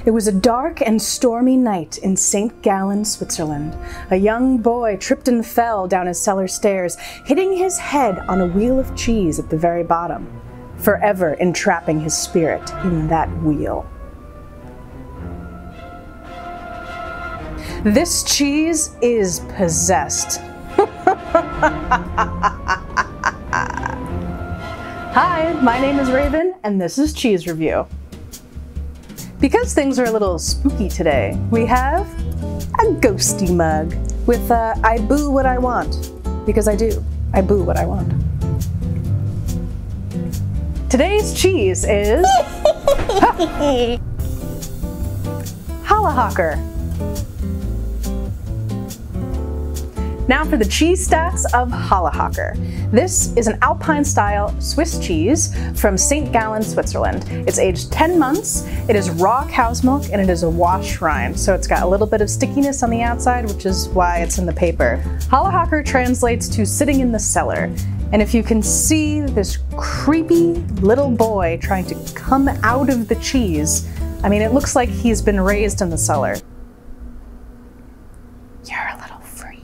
It was a dark and stormy night in St. Gallen, Switzerland. A young boy tripped and fell down his cellar stairs, hitting his head on a wheel of cheese at the very bottom, forever entrapping his spirit in that wheel. This cheese is possessed. Hi, my name is Raven, and this is Cheese Review. Because things are a little spooky today, we have a ghosty mug with I boo what I want. Because I do. I boo what I want. Today's cheese is Challerhocker. Now for the cheese stats of Challerhocker. This is an Alpine-style Swiss cheese from St. Gallen, Switzerland. It's aged 10 months, it is raw cow's milk, and it is a washed rind, so it's got a little bit of stickiness on the outside, which is why it's in the paper. Challerhocker translates to sitting in the cellar, and if you can see this creepy little boy trying to come out of the cheese, I mean, it looks like he's been raised in the cellar. You're a little freak.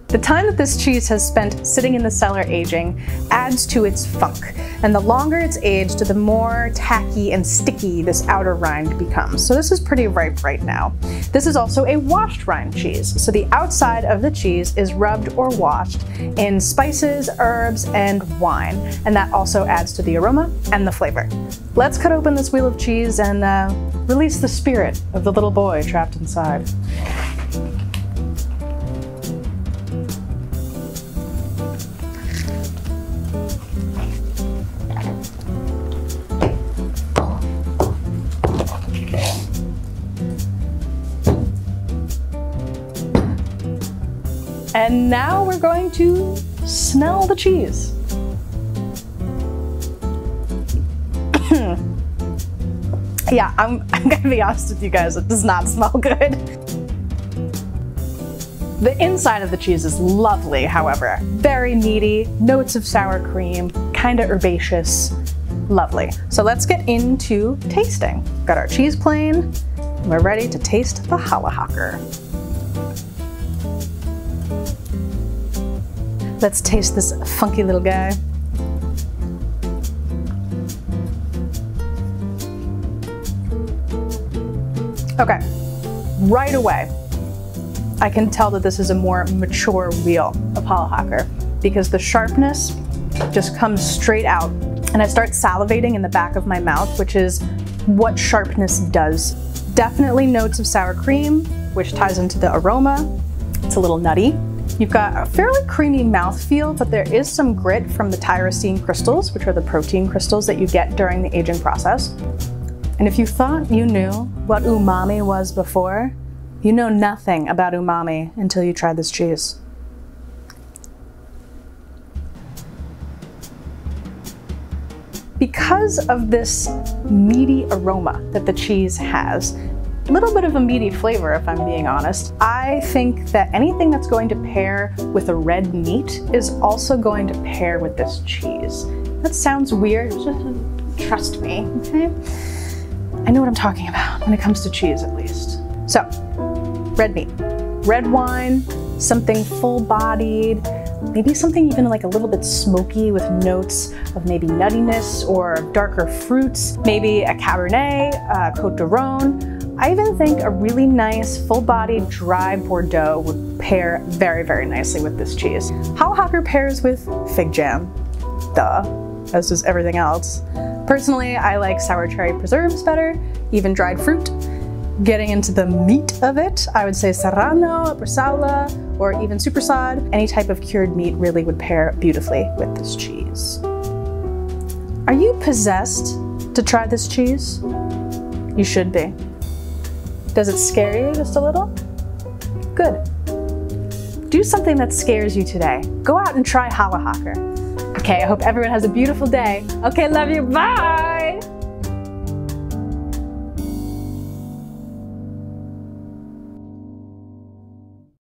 The time that this cheese has spent sitting in the cellar aging adds to its funk, and the longer it's aged, the more tacky and sticky this outer rind becomes. So this is pretty ripe right now. This is also a washed rind cheese, so the outside of the cheese is rubbed or washed in spices, herbs, and wine, and that also adds to the aroma and the flavor. Let's cut open this wheel of cheese and release the spirit of the little boy trapped inside. And now we're going to smell the cheese. Yeah, I'm gonna be honest with you guys, it does not smell good. The inside of the cheese is lovely, however. Very meaty, notes of sour cream, kinda herbaceous, lovely. So let's get into tasting. Got our cheese plane, and we're ready to taste the Challerhocker. Let's taste this funky little guy. Okay, right away, I can tell that this is a more mature wheel of Challerhocker because the sharpness just comes straight out, and I start salivating in the back of my mouth, which is what sharpness does. Definitely notes of sour cream, which ties into the aroma. It's a little nutty. You've got a fairly creamy mouthfeel, but there is some grit from the tyrosine crystals, which are the protein crystals that you get during the aging process. And if you thought you knew what umami was before, you know nothing about umami until you try this cheese. Because of this meaty aroma that the cheese has, a little bit of a meaty flavor if I'm being honest, I think that anything that's going to pair with a red meat is also going to pair with this cheese. That sounds weird, just trust me, okay? I know what I'm talking about when it comes to cheese at least. So, red meat, red wine, something full-bodied, maybe something even like a little bit smoky with notes of maybe nuttiness or darker fruits, maybe a Cabernet, Côte d'Aron. I even think a really nice full-bodied dry Bordeaux would pair very, very nicely with this cheese. Challerhocker pairs with fig jam, duh, as does everything else. Personally, I like sour cherry preserves better, even dried fruit. Getting into the meat of it, I would say serrano, bresaola, or even supersod. Any type of cured meat really would pair beautifully with this cheese. Are you possessed to try this cheese? You should be. Does it scare you just a little? Good. Do something that scares you today. Go out and try Challerhocker. Okay, I hope everyone has a beautiful day. Okay, love you, bye!